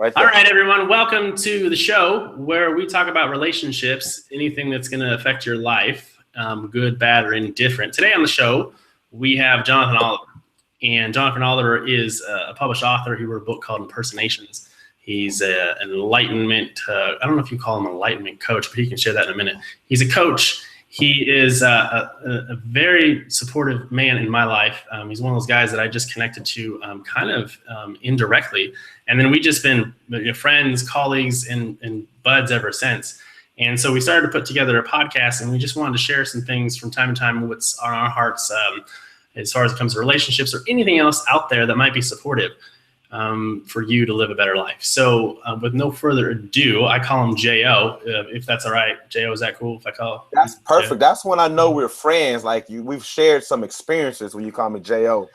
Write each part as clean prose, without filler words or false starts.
right All there. right, everyone. Welcome to the show where we talk about relationships, anything that's going to affect your life, good, bad, or indifferent. Today on the show, we have Jonathan Oliver. And Jonathan Oliver is a published author. He wrote a book called Impersonations. He's an enlightenment, I don't know if you call him an enlightenment coach, but he can share that in a minute. He's a coach. He is a very supportive man in my life. He's one of those guys that I just connected to kind of indirectly. And then we just been friends, colleagues, and buds ever since. And so we started to put together a podcast, and we just wanted to share some things from time to time, what's on our hearts as far as it comes to relationships or anything else out there that might be supportive for you to live a better life. So with no further ado, I call him J.O., if that's all right. J.O., is that cool if I call? That's perfect. J-O? That's when I know we're friends. Like we've shared some experiences when you call me J.O.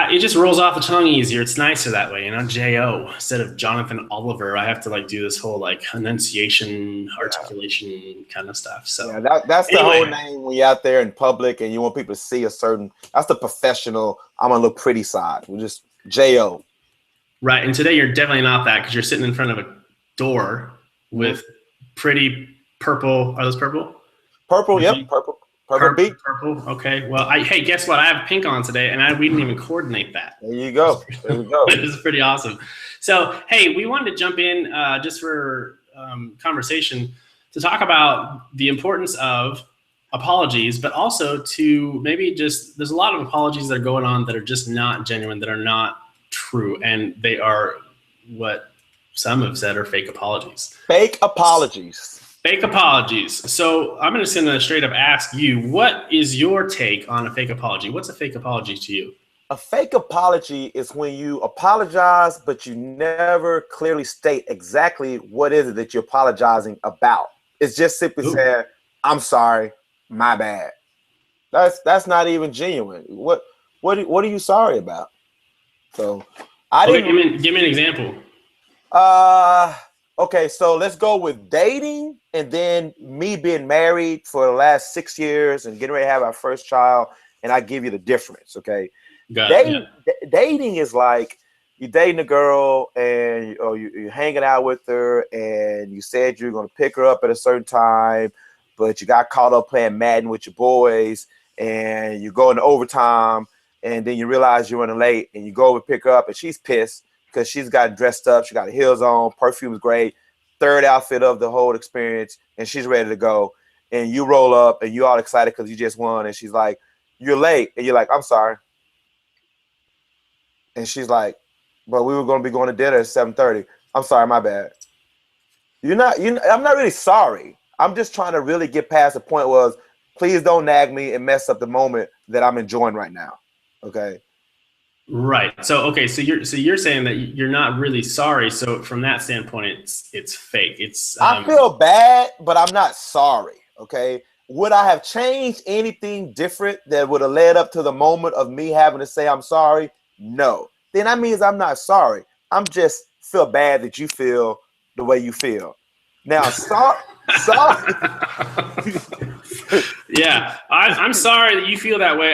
It just rolls off the tongue easier. It's nicer that way, J.O. instead of Jonathan Oliver. I have to do this whole enunciation, articulation kind of stuff. So yeah, that's the whole name when you're out there in public and you want people to see a certain. That's the professional. I'm gonna look pretty side. We're just J.O. Right, and today you're definitely not that because you're sitting in front of a door with pretty purple. Are those purple? Purple, yep, purple. Purple. Okay. Well, hey, guess what? I have pink on today, and we didn't even coordinate that. There you go. There we go. It is pretty awesome. So, hey, we wanted to jump in just for conversation to talk about the importance of apologies, but also to maybe there's a lot of apologies that are going on that are just not genuine, that are not true, and they are what some have said are fake apologies. Fake apologies. Fake apologies. So I'm just going to straight up ask you, what is your take on a fake apology? What's a fake apology to you? A fake apology is when you apologize, but you never clearly state exactly what is it that you're apologizing about. It's just simply saying, "I'm sorry, my bad." That's not even genuine. What are you sorry about? So give me an example. Okay, so let's go with dating and then me being married for the last 6 years and getting ready to have our first child, and I give you the difference, okay? Dating is like you're dating a girl and you're hanging out with her and you said you're going to pick her up at a certain time, but you got caught up playing Madden with your boys and you go into overtime and then you realize you're running late and you go over to pick her up and she's pissed because she's got dressed up, she got her heels on, perfume's great, third outfit of the whole experience, and she's ready to go. And you roll up and you're all excited because you just won, and she's like, "You're late," and you're like, "I'm sorry." And she's like, "But we were going to be going to dinner at 7:30. I'm sorry, my bad." I'm not really sorry. I'm just trying to really get past the point was, please don't nag me and mess up the moment that I'm enjoying right now. Okay. Right. So you're saying that you're not really sorry. So from that standpoint, it's fake. I feel bad, but I'm not sorry. Okay. Would I have changed anything different that would have led up to the moment of me having to say I'm sorry? No. Then that means I'm not sorry. I'm just feel bad that you feel the way you feel. Now, sorry. Yeah, I'm sorry that you feel that way.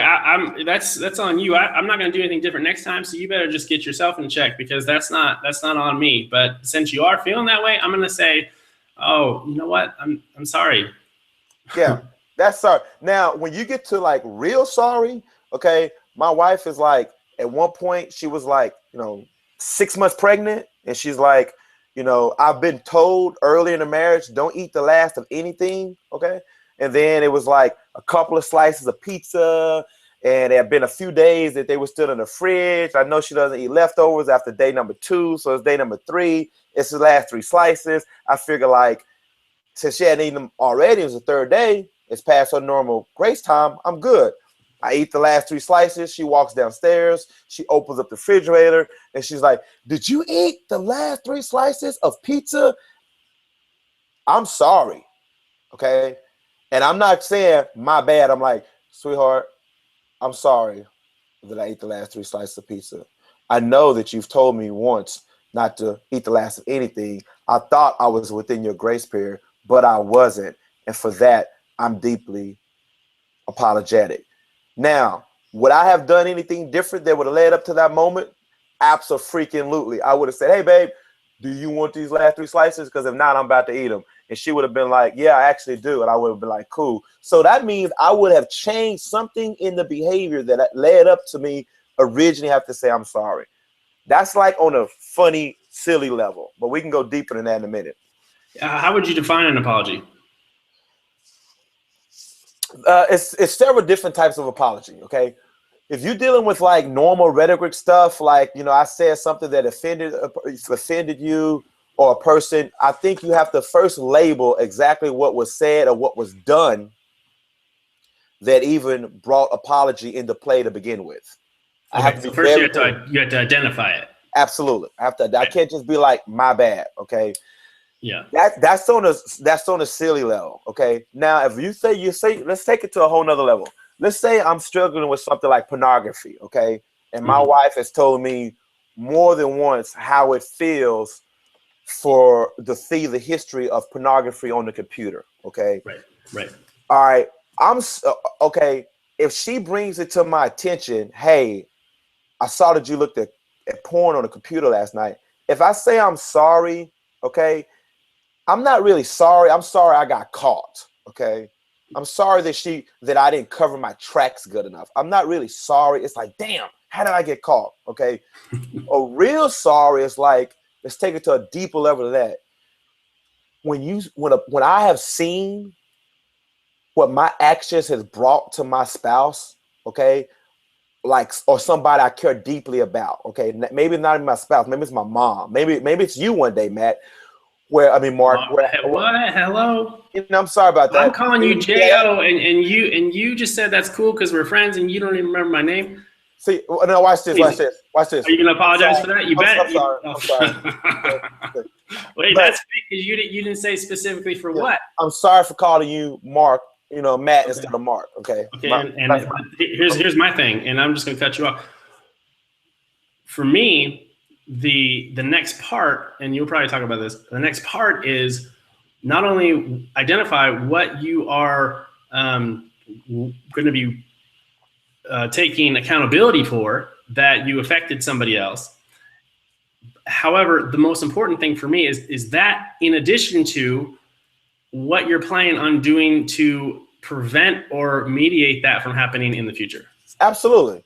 That's on you. I'm not going to do anything different next time. So you better just get yourself in check because that's not on me. But since you are feeling that way, I'm going to say, oh, you know what? I'm sorry. Yeah, that's sorry. Now, when you get to real sorry, okay, my wife is like, at one point she was 6 months pregnant, and she's like, I've been told early in the marriage, don't eat the last of anything, okay? And then it was like a couple of slices of pizza, and there had been a few days that they were still in the fridge. I know she doesn't eat leftovers after day number 2, so it's day number 3. It's the last 3 slices. I figure since she hadn't eaten them already, it was the 3rd day, it's past her normal grace time, I'm good. I eat the last 3 slices. She walks downstairs. She opens up the refrigerator, and she's like, "Did you eat the last 3 slices of pizza?" I'm sorry, okay? And I'm not saying my bad. I'm like, "Sweetheart, I'm sorry that I ate the last 3 slices of pizza. I know that you've told me once not to eat the last of anything. I thought I was within your grace period, but I wasn't. And for that, I'm deeply apologetic." Now, would I have done anything different that would have led up to that moment? Absolutely. I would have said, "Hey, babe, do you want these last 3 slices? Because if not, I'm about to eat them. And she would have been like, yeah, I actually do. And I would have been like, cool. So that means I would have changed something in the behavior that led up to me originally have to say, I'm sorry. That's like on a funny, silly level. But we can go deeper than that in a minute. How would you define an apology? It's several different types of apology, okay? If you're dealing with like normal rhetoric stuff, like, you know, I said something that offended you or a person, I think you have to first label exactly what was said or what was done that even brought apology into play to begin with. Okay, so first you have to identify it. Absolutely. I can't just be like, my bad, okay? Yeah. That's on a silly level, okay? Now, if you say, let's take it to a whole nother level. Let's say I'm struggling with something like pornography, okay? And my wife has told me more than once how it feels to see the history of pornography on the computer, okay? Right. All right. Okay. If she brings it to my attention, hey, I saw that you looked at porn on the computer last night. If I say I'm sorry, okay, I'm not really sorry. I'm sorry I got caught, okay? I'm sorry that I didn't cover my tracks good enough. I'm not really sorry. It's like, damn, how did I get caught? Okay. A real sorry is like, let's take it to a deeper level of that. When I have seen what my actions has brought to my spouse, okay, like, or somebody I care deeply about, okay, maybe not even my spouse, maybe it's my mom, maybe it's you one day, Matt. Mark. What? Hello. I'm sorry about that. I'm calling you J.O. and you just said that's cool because we're friends and you don't even remember my name. See, no, watch this. Are you gonna apologize for that? You bet. I'm sorry. Wait, that's because you didn't say specifically for what. I'm sorry for calling you Mark. Matt instead of Mark. Okay. Okay. Here's my thing, and I'm just gonna cut you off. For me, the next part, and you'll probably talk about this. The next part is not only identify what you are going to be taking accountability for that you affected somebody else. However, the most important thing for me is that in addition to what you're planning on doing to prevent or mediate that from happening in the future. Absolutely.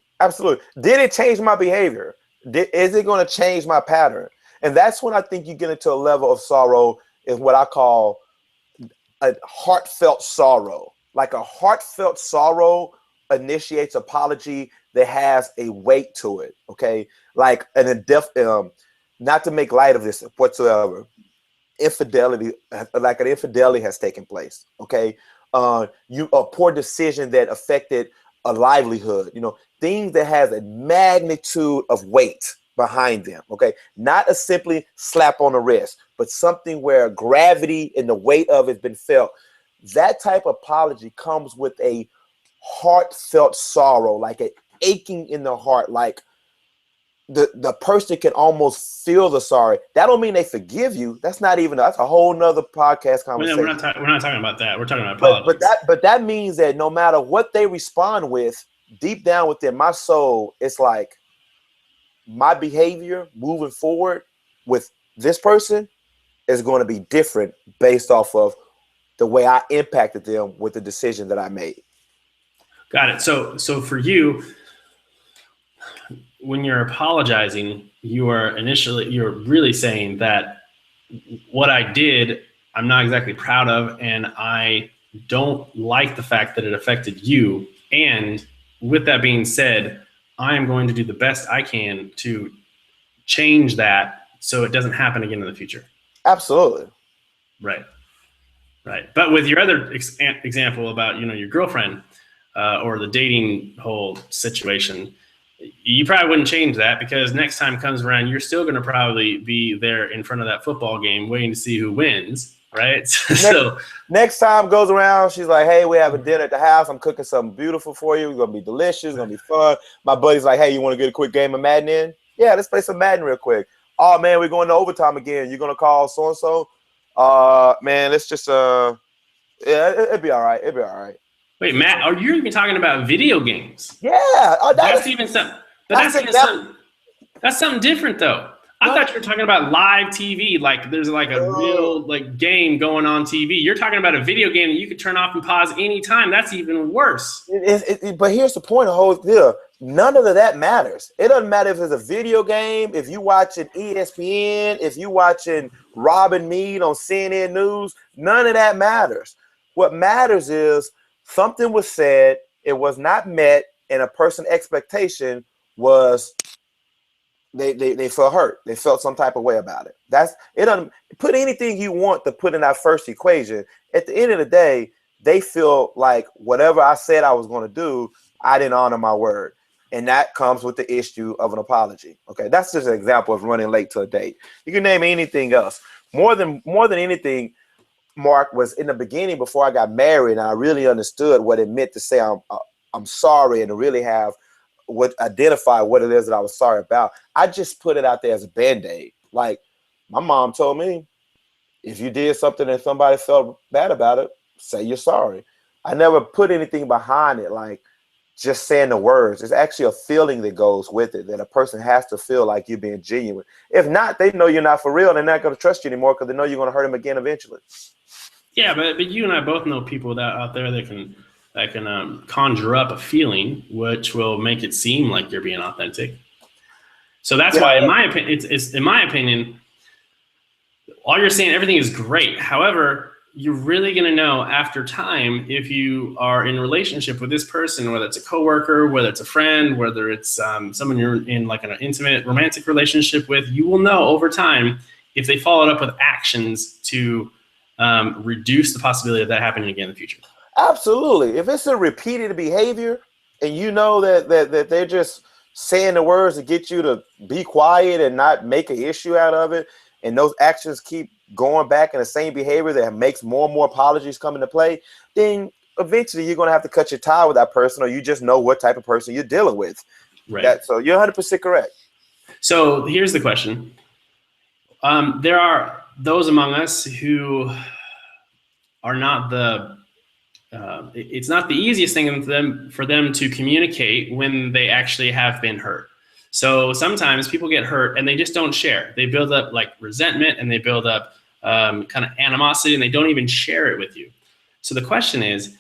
Did it change my behavior? Is it going to change my pattern? And that's when I think you get into a level of sorrow, is what I call a heartfelt sorrow. Like a heartfelt sorrow initiates apology that has a weight to it. Okay, like not to make light of this whatsoever. Infidelity has taken place. Okay, a poor decision that affected a livelihood. Things that has a magnitude of weight behind them, okay? Not a simply slap on the wrist, but something where gravity and the weight of it has been felt. That type of apology comes with a heartfelt sorrow, like an aching in the heart, like the person can almost feel the sorry. That don't mean they forgive you. That's a whole nother podcast conversation. We're not talking about that. We're talking about apologies. But that means that no matter what they respond with, deep down within my soul, it's like my behavior moving forward with this person is going to be different based off of the way I impacted them with the decision that I made. Got it. So for you, when you're apologizing, you're really saying that what I did, I'm not exactly proud of, and I don't like the fact that it affected you. And with that being said, I am going to do the best I can to change that so it doesn't happen again in the future. Absolutely. Right. But with your other example about, your girlfriend or the dating whole situation, you probably wouldn't change that because next time comes around, you're still going to probably be there in front of that football game waiting to see who wins. Right. Next time goes around, she's like, hey, we're having dinner at the house. I'm cooking something beautiful for you. It's going to be delicious. It's going to be fun. My buddy's like, hey, you want to get a quick game of Madden in? Yeah, let's play some Madden real quick. Oh, man, we're going to overtime again. You're going to call so-and-so? Man, let's just, it'd be all right. It'd be all right. Wait, Matt, are you even talking about video games? Yeah. That's something different, though. I thought you were talking about live TV, like there's like a real like game going on TV. You're talking about a video game that you could turn off and pause anytime. That's even worse. But here's the point of the whole deal. None of that matters. It doesn't matter if it's a video game, if you watching ESPN, if you watching Robin Meade on CNN News, none of that matters. What matters is something was said, it was not met, and a person's expectation was they felt hurt. They felt some type of way about it. It doesn't put anything you want to put in that first equation. At the end of the day, they feel like whatever I said I was going to do, I didn't honor my word. And that comes with the issue of an apology. Okay, that's just an example of running late to a date. You can name anything else. More than anything, Mark, was in the beginning before I got married, and I really understood what it meant to say I'm sorry, and to really have identify what it is that I was sorry about. I just put it out there as a Band-Aid. Like my mom told me, if you did something and somebody felt bad about it, say you're sorry. I never put anything behind it, like just saying the words. It's actually a feeling that goes with it, that a person has to feel like you're being genuine. If not, they know you're not for real, and they're not going to trust you anymore because they know you're going to hurt them again eventually. Yeah, but you and I both know people out there that can conjure up a feeling which will make it seem like you're being authentic. So that's why, in my opinion, it's in my opinion, all you're saying, everything is great. However, you're really going to know after time if you are in a relationship with this person, whether it's a coworker, whether it's a friend, whether it's someone you're in like an intimate romantic relationship with. You will know over time if they followed up with actions to reduce the possibility of that happening again in the future. Absolutely. If it's a repeated behavior and you know that they're just saying the words to get you to be quiet and not make an issue out of it, and those actions keep going back in the same behavior that makes more and more apologies come into play, then eventually you're going to have to cut your tie with that person, or you just know what type of person you're dealing with. Right. So you're 100% correct. So here's the question. There are those among us who are not it's not the easiest thing for them to communicate when they actually have been hurt. So sometimes people get hurt and they just don't share. They build up like resentment, and they build up kind of animosity, and they don't even share it with you. So the question is,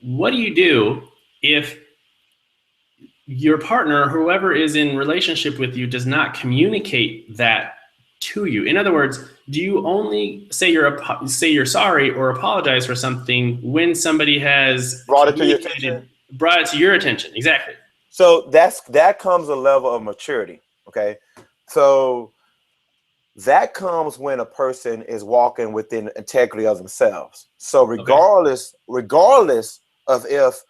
what do you do if your partner, whoever is in relationship with you, does not communicate that to you? In other words, do you only say you're sorry or apologize for something when somebody has brought it to your attention? Brought it to your attention, exactly. So that comes a level of maturity, okay? So that comes when a person is walking within integrity of themselves. So regardless of if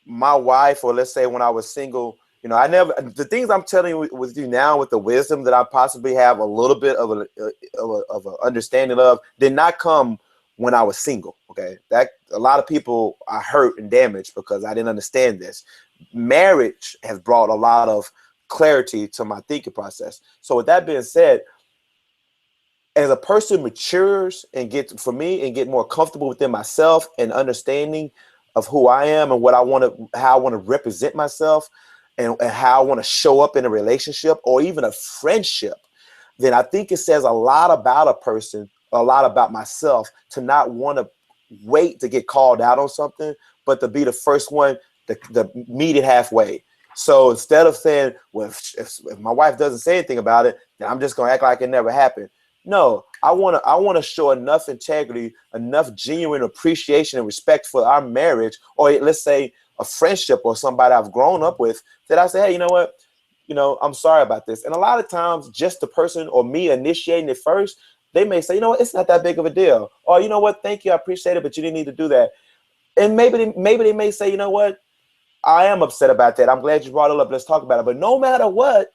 my wife, or let's say when I was single, the things I'm telling you with you now, with the wisdom that I possibly have a little bit of an understanding of, did not come when I was single, okay? That a lot of people are hurt and damaged because I didn't understand this. Marriage has brought a lot of clarity to my thinking process. So with that being said, as a person matures and get more comfortable within myself and understanding of who I am and how I want to represent myself and how I want to show up in a relationship or even a friendship, then I think it says a lot about a person, a lot about myself, to not want to wait to get called out on something, but to be the first one to meet it halfway. So instead of saying, well, if my wife doesn't say anything about it, then I'm just going to act like it never happened. No, I want to show enough integrity, enough genuine appreciation and respect for our marriage, or let's say a friendship or somebody I've grown up with, that I say, hey, you know what? I'm sorry about this. And a lot of times just the person or me initiating it first, they may say, you know what, it's not that big of a deal. Or, you know what, thank you, I appreciate it, but you didn't need to do that. And maybe they may say, you know what, I am upset about that. I'm glad you brought it up. Let's talk about it. But no matter what,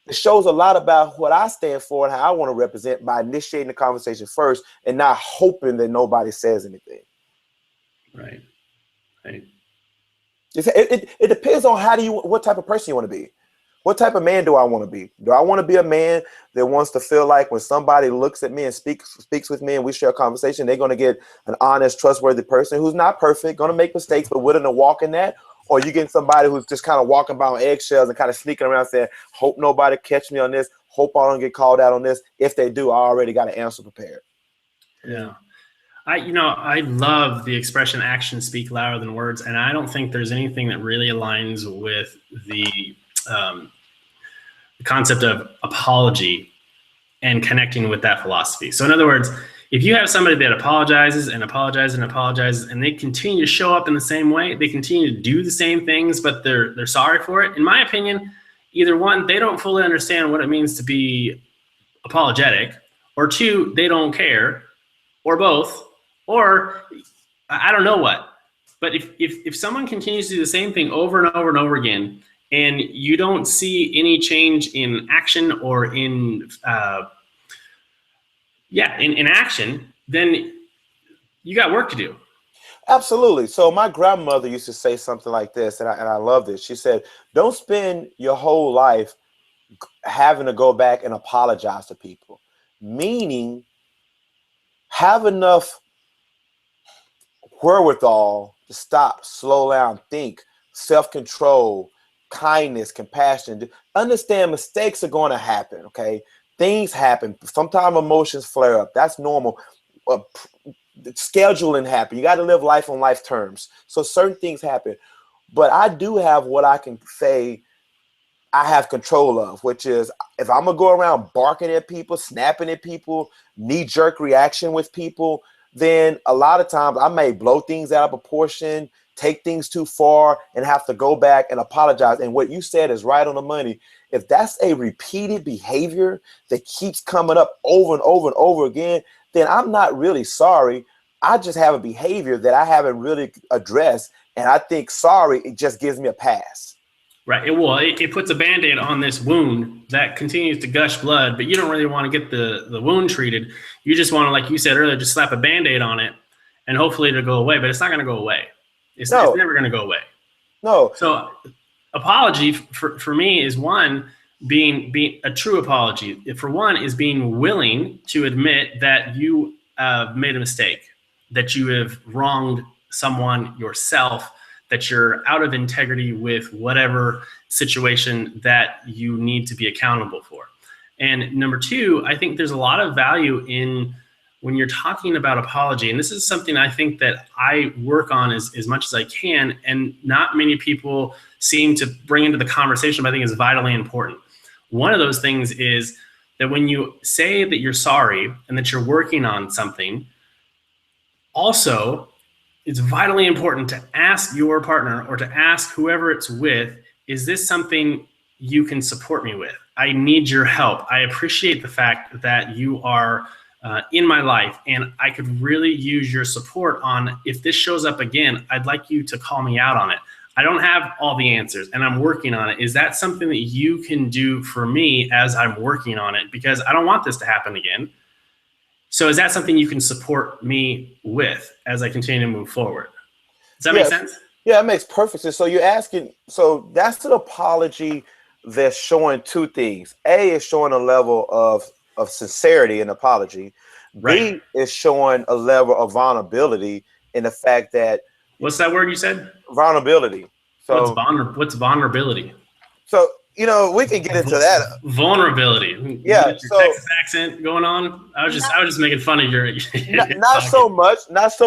it shows a lot about what I stand for and how I want to represent by initiating the conversation first and not hoping that nobody says anything. Right. It depends on what type of person you want to be. What type of man do I want to be? Do I want to be a man that wants to feel like when somebody looks at me and speaks with me and we share a conversation, they're going to get an honest, trustworthy person who's not perfect, going to make mistakes, but willing to walk in that? or you getting somebody who's just kind of walking by on eggshells and kind of sneaking around saying, hope nobody catch me on this, hope I don't get called out on this. If they do, I already got an answer prepared. Yeah. I love the expression actions speak louder than words. And I don't think there's anything that really aligns with the concept of apology and connecting with that philosophy. So in other words, if you have somebody that apologizes and apologizes and apologizes, and they continue to show up in the same way, they continue to do the same things, but they're sorry for it. In my opinion, either one, they don't fully understand what it means to be apologetic, or two, they don't care, or both, or I don't know what. But if someone continues to do the same thing over and over and over again, and you don't see any change in action or in action, then you got work to do. Absolutely. So my grandmother used to say something like this, and I love this. She said, don't spend your whole life having to go back and apologize to people. Meaning, have enough wherewithal to stop, slow down, think, self-control, kindness, compassion. Understand mistakes are going to happen, okay? Things happen. Sometimes emotions flare up. That's normal. Scheduling happen. You got to live life on life terms. So certain things happen. But I do have what I can say I have control of, which is if I'm going to go around barking at people, snapping at people, knee-jerk reaction with people, then a lot of times I may blow things out of proportion, take things too far, and have to go back and apologize. And what you said is right on the money. If that's a repeated behavior that keeps coming up over and over and over again, then I'm not really sorry. I just have a behavior that I haven't really addressed. And I think sorry, it just gives me a pass. Right. It puts a Band-Aid on this wound that continues to gush blood, but you don't really want to get the wound treated. You just want to, like you said earlier, just slap a Band-Aid on it and hopefully it'll go away, but it's not going to go away. It's never going to go away. No. So apology for me is one, being a true apology. For one is being willing to admit that you made a mistake, that you have wronged someone, yourself, that you're out of integrity with whatever situation that you need to be accountable for. And number two, I think there's a lot of value in when you're talking about apology, and this is something I think that I work on as much as I can, and not many people seem to bring into the conversation, but I think is vitally important. One of those things is that when you say that you're sorry and that you're working on something, also, it's vitally important to ask your partner or to ask whoever it's with, is this something you can support me with? I need your help. I appreciate the fact that you are in my life, and I could really use your support on, if this shows up again, I'd like you to call me out on it. I don't have all the answers and I'm working on it. Is that something that you can do for me as I'm working on it? Because I don't want this to happen again. So is that something you can support me with as I continue to move forward? Does that make sense? Yeah, it makes perfect sense. So you're asking, so that's an apology that's showing two things. A is showing a level of sincerity in apology. Right. B is showing a level of vulnerability in the fact that. What's that word you said? Vulnerability. So what's vulnerability? So, we can get into that. Vulnerability. Yeah. Your Texas accent going on. I was just making fun of your. Not so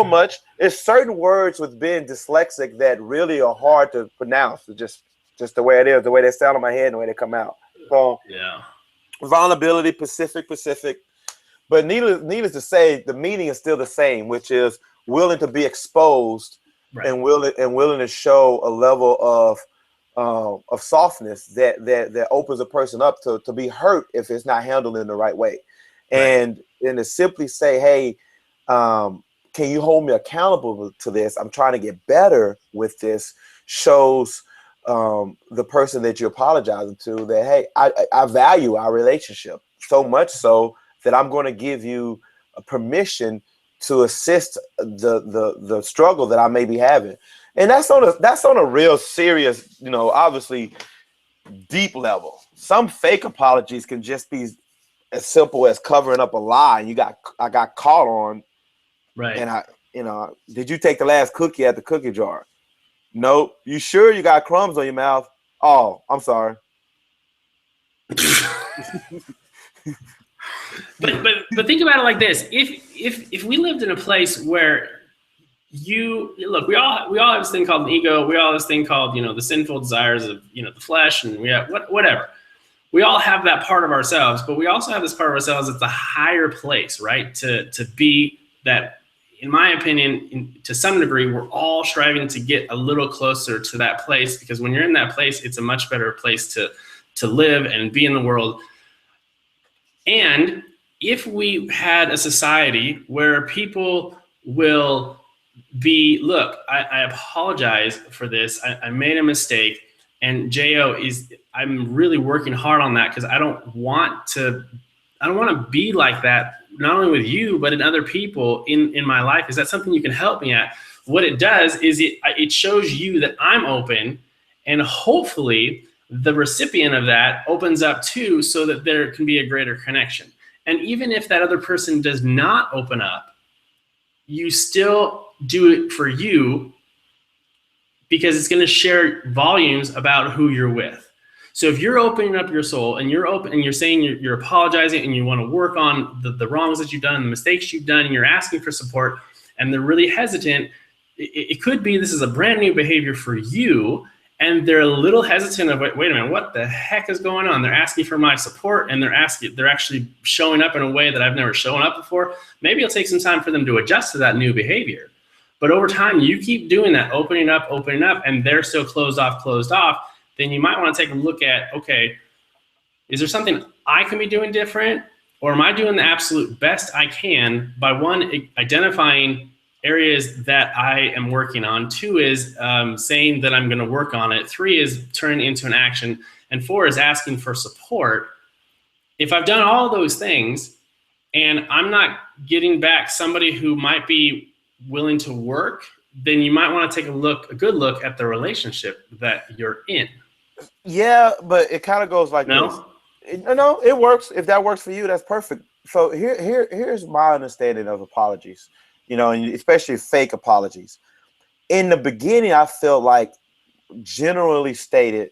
much. There's certain words with being dyslexic that really are hard to pronounce. Just the way it is, the way they sound in my head, and the way they come out. So yeah. Vulnerability, Pacific. But needless to say, the meaning is still the same, which is willing to be exposed, right, and willing to show a level of softness that opens a person up to be hurt if it's not handled in the right way. Right. And to simply say, hey, can you hold me accountable to this? I'm trying to get better with this, shows the person that you're apologizing to that, hey, I value our relationship so much so that I'm going to give you a permission to assist the struggle that I may be having. And that's on a real serious, obviously deep level. Some fake apologies can just be as simple as covering up a lie. I got caught on, right? And did you take the last cookie at the cookie jar? Nope. You sure you got crumbs on your mouth? Oh, I'm sorry. But think about it like this: if we lived in a place where you look, we all have this thing called an ego. We all have this thing called the sinful desires of the flesh, and we have whatever. We all have that part of ourselves, but we also have this part of ourselves that's a higher place, right? To be that. In my opinion, to some degree, we're all striving to get a little closer to that place, because when you're in that place, it's a much better place to live and be in the world. And if we had a society where people will be, look, I apologize for this. I made a mistake. And I'm really working hard on that, because I don't want to be like that, not only with you, but in other people in my life. Is that something you can help me at? What it does is it shows you that I'm open, and hopefully the recipient of that opens up too, so that there can be a greater connection. And even if that other person does not open up, you still do it for you, because it's going to share volumes about who you're with. So if you're opening up your soul and you're open and you're saying you're apologizing and you want to work on the wrongs that you've done and the mistakes you've done, and you're asking for support, and they're really hesitant, it could be this is a brand new behavior for you, and they're a little hesitant of, wait a minute, what the heck is going on? They're asking for my support, and they're actually showing up in a way that I've never shown up before. Maybe it'll take some time for them to adjust to that new behavior. But over time, you keep doing that, opening up, and they're still closed off, then you might want to take a look at, okay, is there something I can be doing different? Or am I doing the absolute best I can by, one, identifying areas that I am working on, 2 is saying that I'm going to work on it, 3 is turning into an action, and 4 is asking for support. If I've done all those things and I'm not getting back somebody who might be willing to work, then you might want to take a good look at the relationship that you're in. Yeah, but it kind of goes like this. No, it works. If that works for you, that's perfect. So here's my understanding of apologies, and especially fake apologies. In the beginning, I felt like, generally stated,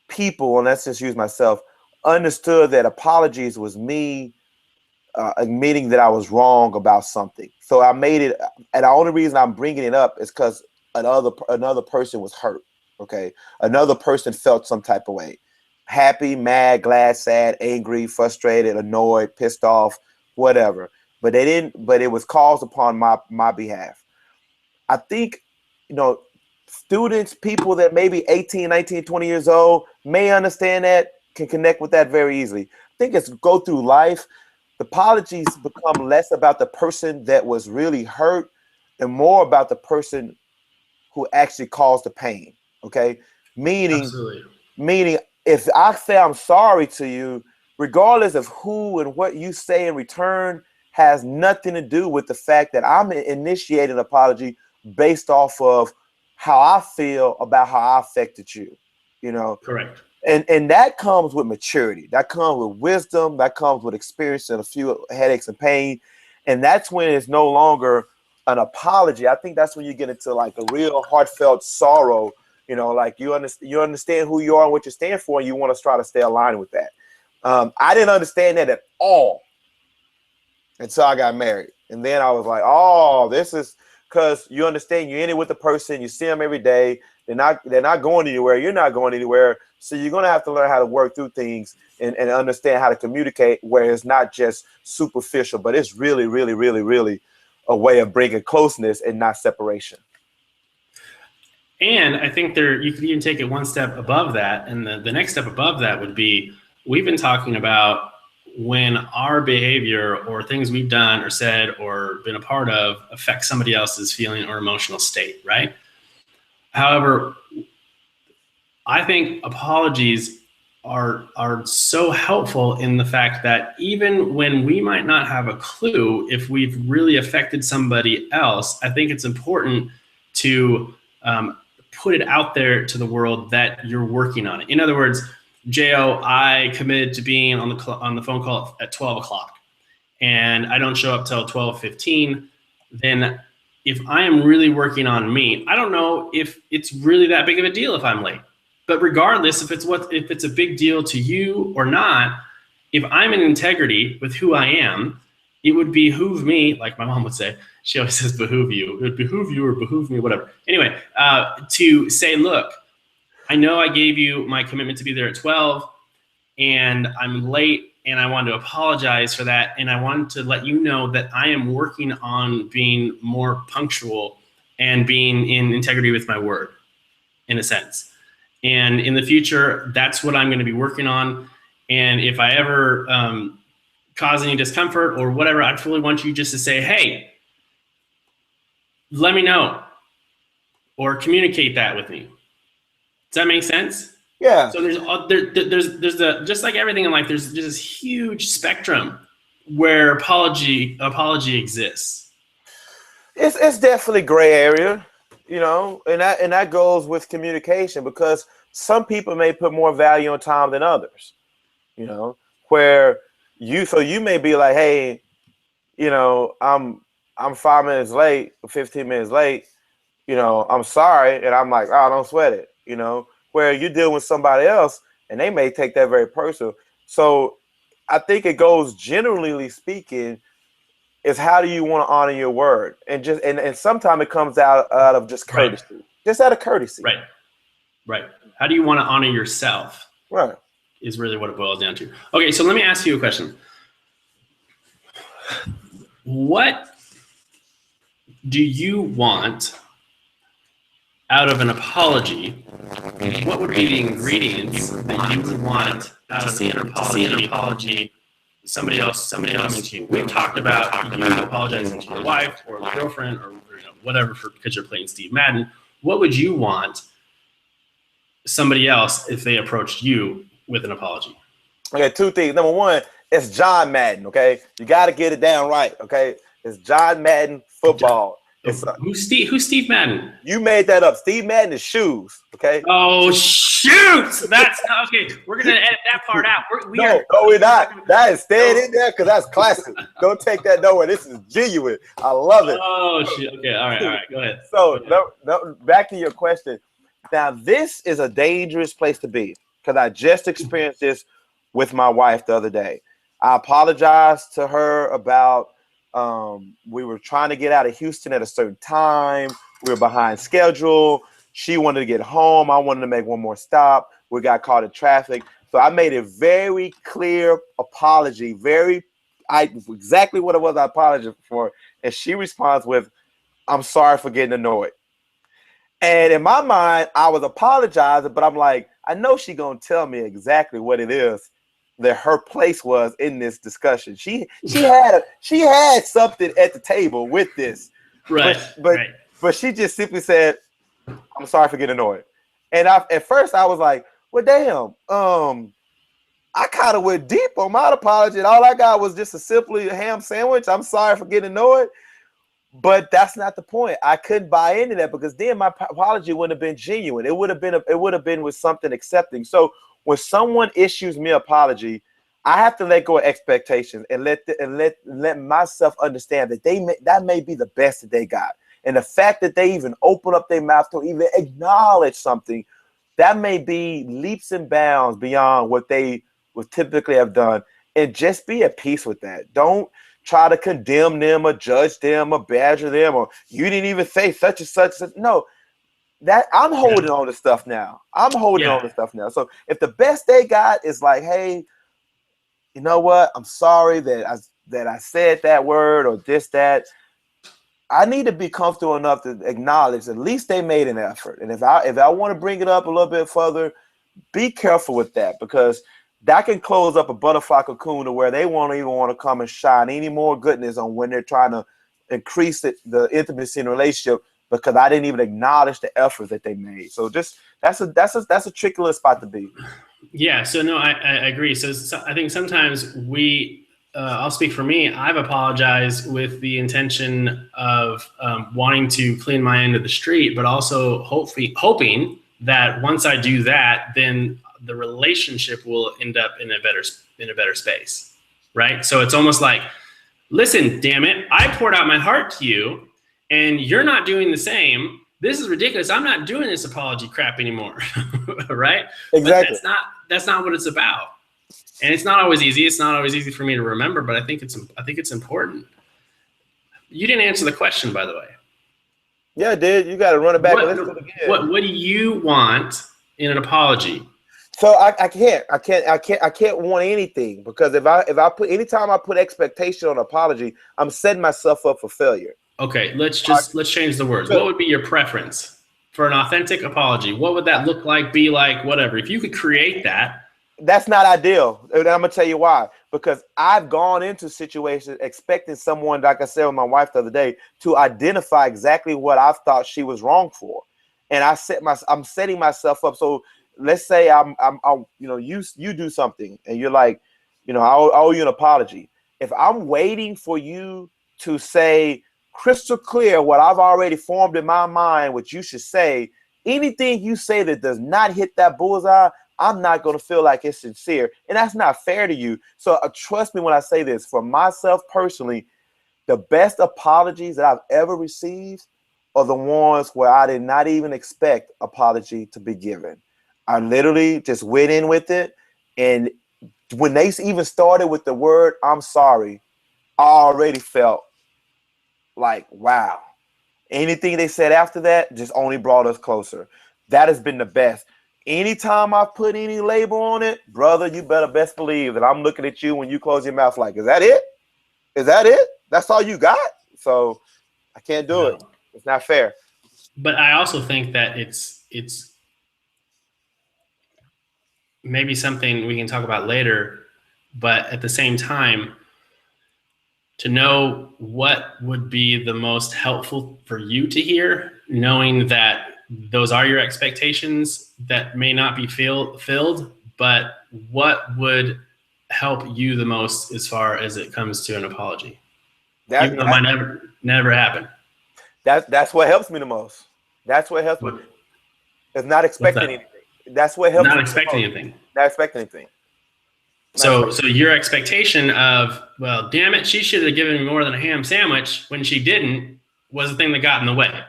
people, and let's just use myself, understood that apologies was me admitting that I was wrong about something. So I made it, and the only reason I'm bringing it up is because another person was hurt. Okay, another person felt some type of way, happy, mad, glad, sad, angry, frustrated, annoyed, pissed off, whatever. But they didn't. But it was caused upon my behalf. I think, students, people that maybe 18, 19, 20 years old may understand that, can connect with that very easily. I think it's go through life. The apologies become less about the person that was really hurt and more about the person who actually caused the pain. Okay. Meaning if I say I'm sorry to you, regardless of who and what you say in return, has nothing to do with the fact that I'm initiating an apology based off of how I feel about how I affected you. Correct. And that comes with maturity. That comes with wisdom. That comes with experience and a few headaches and pain. And that's when it's no longer an apology. I think that's when you get into like a real heartfelt sorrow. Like you understand who you are and what you stand for, and you want to try to stay aligned with that. I didn't understand that at all until I got married. And then I was like, oh, this is because you understand you're in it with the person. You see them every day. They're not going anywhere. You're not going anywhere. So you're going to have to learn how to work through things and understand how to communicate where it's not just superficial, but it's really, really, really, really a way of bringing closeness and not separation. And I think you could even take it one step above that. And the next step above that would be, we've been talking about when our behavior or things we've done or said or been a part of affect somebody else's feeling or emotional state, right? However, I think apologies are so helpful in the fact that even when we might not have a clue if we've really affected somebody else, I think it's important to put it out there to the world that you're working on it. In other words, Jo, I committed to being on the phone call at 12 o'clock, and I don't show up till 12:15. Then if I am really working on me, I don't know if it's really that big of a deal if I'm late. But regardless, if it's a big deal to you or not, if I'm in integrity with who I am, it would behoove me, like my mom would say, she always says behoove you. It would behoove you or behoove me, whatever. Anyway, to say, look, I know I gave you my commitment to be there at 12 and I'm late and I wanted to apologize for that. And I wanted to let you know that I am working on being more punctual and being in integrity with my word, in a sense. And in the future, that's what I'm going to be working on. And if I ever cause any discomfort or whatever, I'd really want you just to say, hey, let me know or communicate that with me. Does that make sense? Yeah. So there's just like everything in life, there's this huge spectrum where apology exists. It's definitely gray area, you know, and that goes with communication, because some people may put more value on time than others, you know, where you may be like, hey, you know, I'm 5 minutes late, 15 minutes late, you know, I'm sorry, and I'm like, oh, don't sweat it, you know, where you deal with somebody else and they may take that very personal. So I think it goes, generally speaking, is how do you want to honor your word, and just and sometimes it comes out of just courtesy, Right. just out of courtesy. Right. How do you want to honor yourself? Right. Is really what it boils down to. Okay, so let me ask you a question. What do you want out of an apology? What would be the ingredients that you would want out of an apology? Somebody else coming to you. We've talked about you apologizing to your wife or a girlfriend or whatever because you're playing Steve Madden. What would you want somebody else if they approached you with an apology? Okay, two things. Number one, it's John Madden. Okay, you got to get it down right. Okay, it's John Madden football. Who's Steve Madden? You made that up. Steve Madden is shoes. Okay. Oh shoot! That's okay. We're gonna edit that part out. No, we're not. That is staying in there because that's classic. Don't take that nowhere. This is genuine. I love it. Oh shit. Okay. All right. Go ahead. So no, back to your question. Now this is a dangerous place to be, because I just experienced this with my wife the other day. I apologized to her about we were trying to get out of Houston at a certain time. We were behind schedule. She wanted to get home. I wanted to make one more stop. We got caught in traffic. So I made a very clear apology, exactly what it was I apologized for. And she responds with, I'm sorry for getting annoyed. And in my mind, I was apologizing, but I'm like, I know she's going to tell me exactly what it is that her place was in this discussion. She had something at the table with this. Right. But she just simply said, I'm sorry for getting annoyed. And at first I was like, well, damn, I kind of went deep on my apology, and all I got was just a simply ham sandwich. I'm sorry for getting annoyed. But that's not the point. I couldn't buy into that, because then my apology wouldn't have been genuine. It would have been with something accepting. So when someone issues me an apology, I have to let go of expectations and let myself understand that that may be the best that they got. And the fact that they even open up their mouth to even acknowledge something, that may be leaps and bounds beyond what they would typically have done. And just be at peace with that. Don't try to condemn them or judge them or badger them, or you didn't even say such and such. No, that I'm holding on to stuff now. on to stuff now. So if the best they got is like, hey, you know what? I'm sorry that I said that word or that. I need to be comfortable enough to acknowledge at least they made an effort. And if I want to bring it up a little bit further, be careful with that, because that can close up a butterfly cocoon to where they won't even want to come and shine any more goodness on when they're trying to increase the intimacy in the relationship, because I didn't even acknowledge the effort that they made. So just that's a tricky little spot to be. Yeah. So no, I agree. So I think sometimes I'll speak for me. I've apologized with the intention of wanting to clean my end of the street, but also hoping that once I do that, then the relationship will end up in a better space, right? So it's almost like, listen, damn it, I poured out my heart to you, and you're not doing the same. This is ridiculous. I'm not doing this apology crap anymore. Right? Exactly. But that's not what it's about. And it's not always easy. It's not always easy for me to remember, but I think it's important. You didn't answer the question, by the way. Yeah, dude, you got to run it back. Let's do it again. What do you want in an apology? So I can't want anything, because anytime I put expectation on apology, I'm setting myself up for failure. Okay, let's change the words. What would be your preference for an authentic apology? What would that look like, be like, whatever? If you could create that. That's not ideal. And I'm going to tell you why. Because I've gone into situations expecting someone, like I said with my wife the other day, to identify exactly what I thought she was wrong for. And I'm setting myself up. So let's say you do something and you're like, I owe you an apology. If I'm waiting for you to say crystal clear what I've already formed in my mind, what you should say, anything you say that does not hit that bullseye, I'm not going to feel like it's sincere. And that's not fair to you. So trust me when I say this. For myself personally, the best apologies that I've ever received are the ones where I did not even expect apology to be given. I literally just went in with it. And when they even started with the word, I'm sorry, I already felt like, wow. Anything they said after that just only brought us closer. That has been the best. Anytime I put any label on it, brother, you better best believe that I'm looking at you when you close your mouth like, is that it? Is that it? That's all you got? So I can't do it. It's not fair. But I also think that it's maybe something we can talk about later, but at the same time, to know what would be the most helpful for you to hear, knowing that those are your expectations that may not be filled, but what would help you the most as far as it comes to an apology? Even though it might never happen. That's what helps me the most. That's what helps me. It's not expecting anything. That's what helps me. Not expecting anything. Not expecting anything. So your expectation of, well, damn it, she should have given me more than a ham sandwich when she didn't, was the thing that got in the way.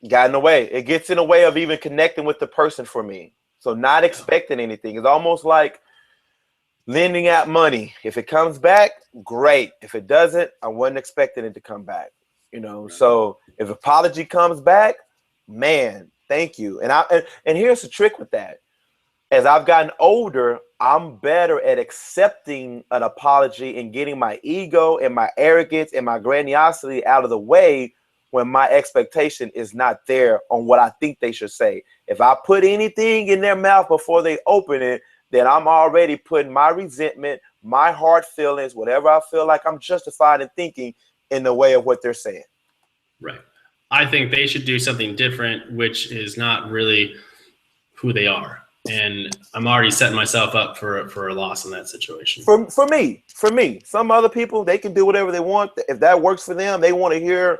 Got in the way. It gets in the way of even connecting with the person for me. So not expecting anything. It's almost like lending out money. If it comes back, great. If it doesn't, I wasn't expecting it to come back. So if apology comes back, man, thank you. And here's the trick with that. As I've gotten older, I'm better at accepting an apology and getting my ego and my arrogance and my grandiosity out of the way when my expectation is not there on what I think they should say. If I put anything in their mouth before they open it, then I'm already putting my resentment, my hard feelings, whatever I feel like I'm justified in thinking, in the way of what they're saying. Right. I think they should do something different, which is not really who they are. And I'm already setting myself up for a loss in that situation. For me, some other people, they can do whatever they want. If that works for them, they want to hear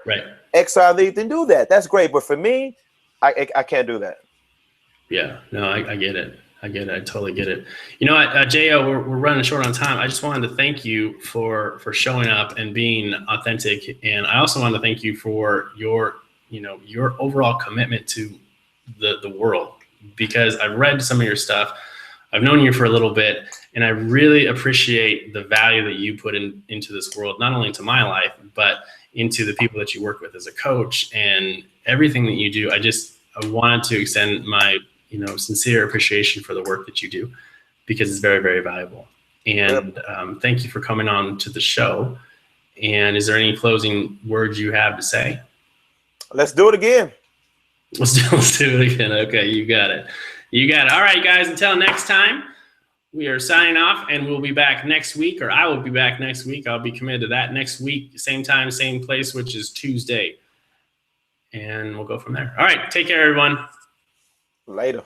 X, Y, Z, then do that. That's great. But for me, I can't do that. Yeah, no, I get it. I totally get it. J.O., we're running short on time. I just wanted to thank you for showing up and being authentic. And I also want to thank you for your overall commitment to the world, because I've read some of your stuff. I've known you for a little bit, and I really appreciate the value that you put into this world, not only into my life, but into the people that you work with as a coach and everything that you do. I wanted to extend my sincere appreciation for the work that you do, because it's very, very valuable. And thank you for coming on to the show. And is there any closing words you have to say? Let's do it again. Let's do it again. Okay, you got it. All right, guys, until next time, we are signing off, and we'll be back next week, or I will be back next week. I'll be committed to that next week, same time, same place, which is Tuesday. And we'll go from there. All right, take care, everyone. Later.